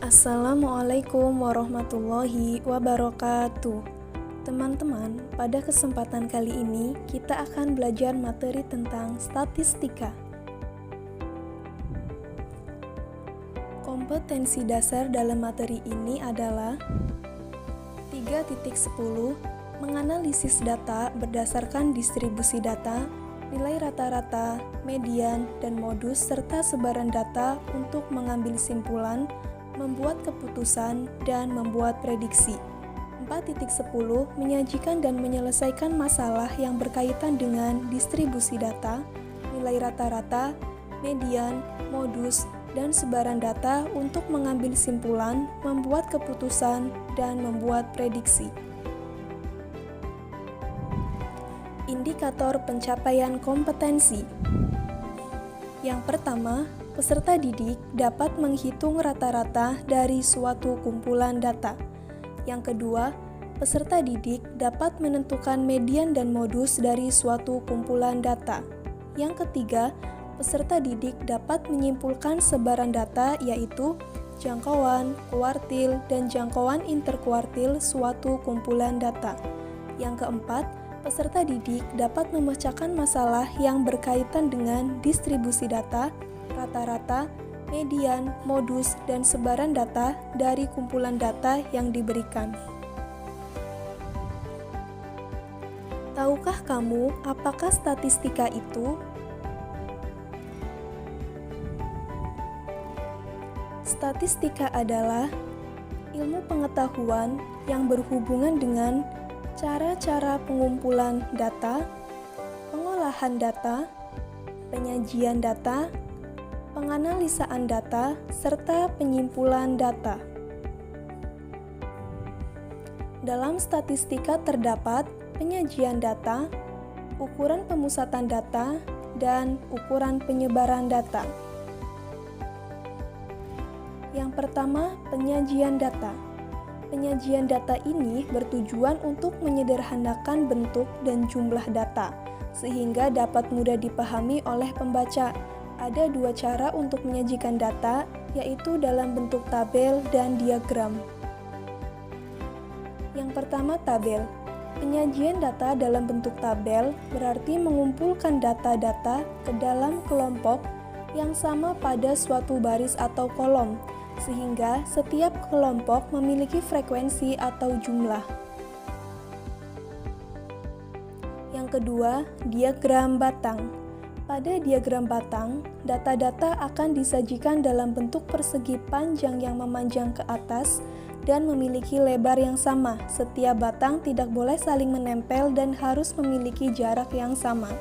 Assalamualaikum warahmatullahi wabarakatuh. Teman-teman, pada kesempatan kali ini kita akan belajar materi tentang statistika. Kompetensi dasar dalam materi ini adalah 3.10 menganalisis data berdasarkan distribusi data, nilai rata-rata, median, dan modus serta sebaran data untuk mengambil simpulan, membuat keputusan, dan membuat prediksi. 4.10 menyajikan dan menyelesaikan masalah yang berkaitan dengan distribusi data, nilai rata-rata, median, modus, dan sebaran data untuk mengambil simpulan, membuat keputusan, dan membuat prediksi. Indikator pencapaian kompetensi. Yang pertama, peserta didik dapat menghitung rata-rata dari suatu kumpulan data. Yang kedua, peserta didik dapat menentukan median dan modus dari suatu kumpulan data. Yang ketiga, peserta didik dapat menyimpulkan sebaran data yaitu jangkauan, kuartil, dan jangkauan interkuartil suatu kumpulan data. Yang keempat, peserta didik dapat memecahkan masalah yang berkaitan dengan distribusi data, rata-rata, median, modus, dan sebaran data dari kumpulan data yang diberikan. Tahukah kamu apakah statistika itu? Statistika adalah ilmu pengetahuan yang berhubungan dengan cara-cara pengumpulan data, pengolahan data, penyajian data, penganalisaan data, serta penyimpulan data. Dalam statistika terdapat penyajian data, ukuran pemusatan data, dan ukuran penyebaran data. Yang pertama, penyajian data. Penyajian data ini bertujuan untuk menyederhanakan bentuk dan jumlah data, sehingga dapat mudah dipahami oleh pembaca. Ada dua cara untuk menyajikan data, yaitu dalam bentuk tabel dan diagram. Yang pertama, tabel. Penyajian data dalam bentuk tabel berarti mengumpulkan data-data ke dalam kelompok yang sama pada suatu baris atau kolom, sehingga setiap kelompok memiliki frekuensi atau jumlah. Yang kedua, diagram batang. Pada diagram batang, data-data akan disajikan dalam bentuk persegi panjang yang memanjang ke atas dan memiliki lebar yang sama. Setiap batang tidak boleh saling menempel dan harus memiliki jarak yang sama.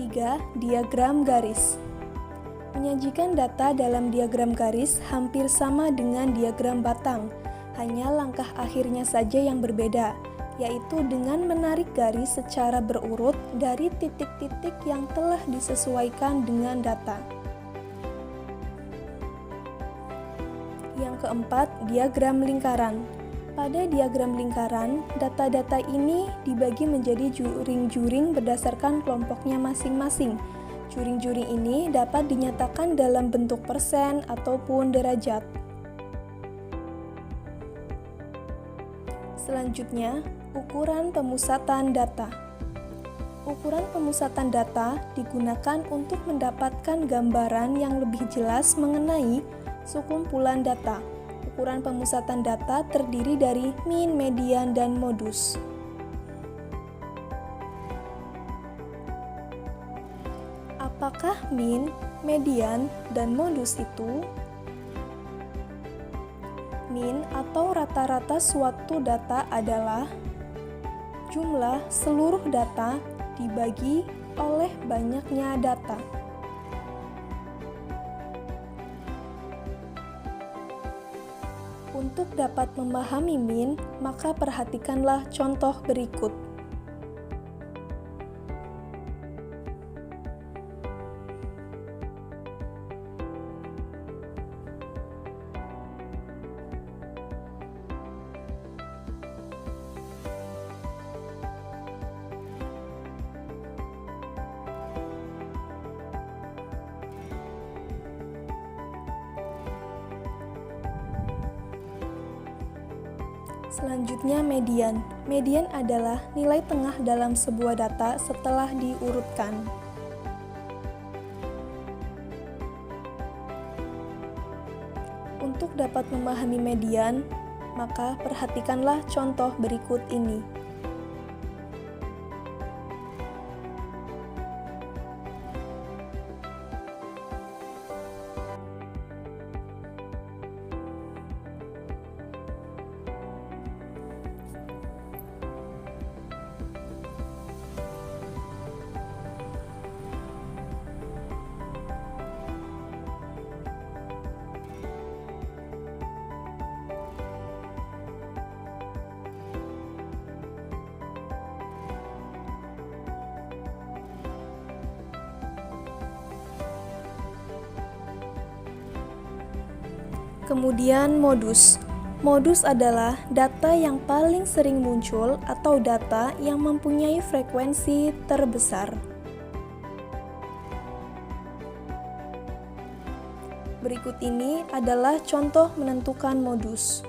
3. Diagram garis. Menyajikan data dalam diagram garis hampir sama dengan diagram batang, hanya langkah akhirnya saja yang berbeda, yaitu dengan menarik garis secara berurut dari titik-titik yang telah disesuaikan dengan data. Yang keempat, diagram lingkaran. Pada diagram lingkaran, data-data ini dibagi menjadi juring-juring berdasarkan kelompoknya masing-masing. Juring-juring ini dapat dinyatakan dalam bentuk persen ataupun derajat. Selanjutnya, ukuran pemusatan data. Ukuran pemusatan data digunakan untuk mendapatkan gambaran yang lebih jelas mengenai sekumpulan data. Ukuran pemusatan data terdiri dari min, median, dan modus. Apakah min, median, dan modus itu? Min atau rata-rata suatu data adalah jumlah seluruh data dibagi oleh banyaknya data. Untuk dapat memahami min, maka perhatikanlah contoh berikut. Selanjutnya median. Median adalah nilai tengah dalam sebuah data setelah diurutkan. Untuk dapat memahami median, maka perhatikanlah contoh berikut ini. Kemudian modus. Modus adalah data yang paling sering muncul atau data yang mempunyai frekuensi terbesar. Berikut ini adalah contoh menentukan modus.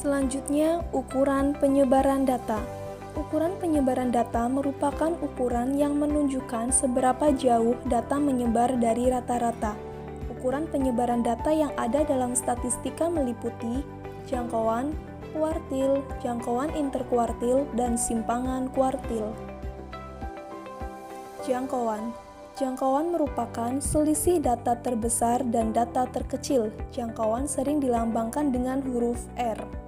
Selanjutnya, ukuran penyebaran data. Ukuran penyebaran data merupakan ukuran yang menunjukkan seberapa jauh data menyebar dari rata-rata. Ukuran penyebaran data yang ada dalam statistika meliputi jangkauan, kuartil, jangkauan interkuartil, dan simpangan kuartil. Jangkauan. Jangkauan merupakan selisih data terbesar dan data terkecil. Jangkauan sering dilambangkan dengan huruf R.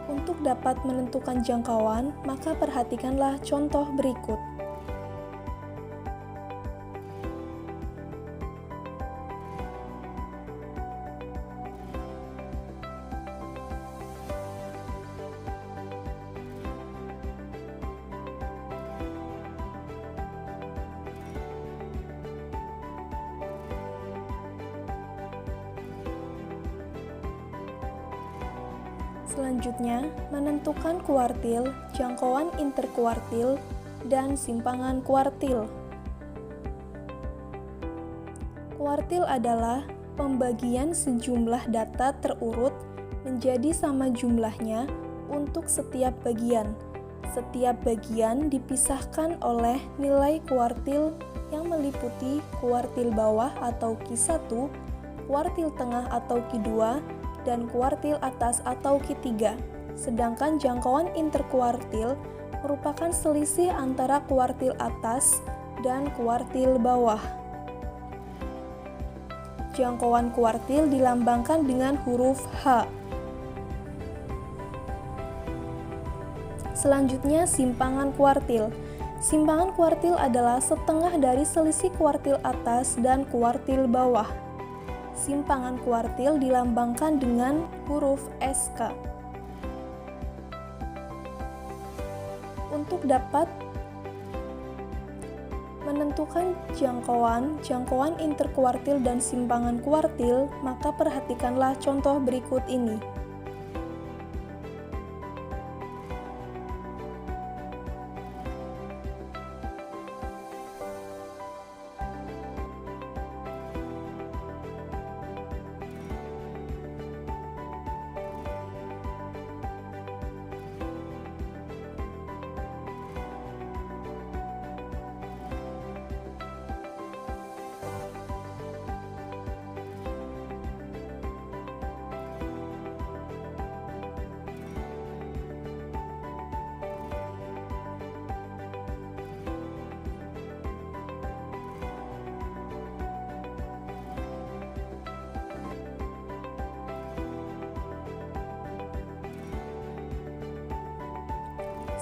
Untuk dapat menentukan jangkauan, maka perhatikanlah contoh berikut. Selanjutnya, menentukan kuartil, jangkauan interkuartil, dan simpangan kuartil. Kuartil adalah pembagian sejumlah data terurut menjadi sama jumlahnya untuk setiap bagian. Setiap bagian dipisahkan oleh nilai kuartil yang meliputi kuartil bawah atau Q1, kuartil tengah atau Q2, dan kuartil atas atau Q3. Sedangkan jangkauan interkuartil merupakan selisih antara kuartil atas dan kuartil bawah. Jangkauan kuartil dilambangkan dengan huruf H. Selanjutnya, simpangan kuartil. Simpangan kuartil adalah setengah dari selisih kuartil atas dan kuartil bawah. Simpangan kuartil dilambangkan dengan huruf SK. Untuk dapat menentukan jangkauan interkuartil dan simpangan kuartil, maka perhatikanlah contoh berikut ini.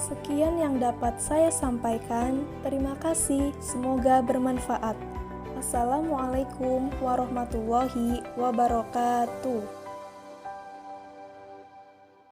Sekian yang dapat saya sampaikan. Terima kasih, semoga bermanfaat. Assalamualaikum warahmatullahi wabarakatuh.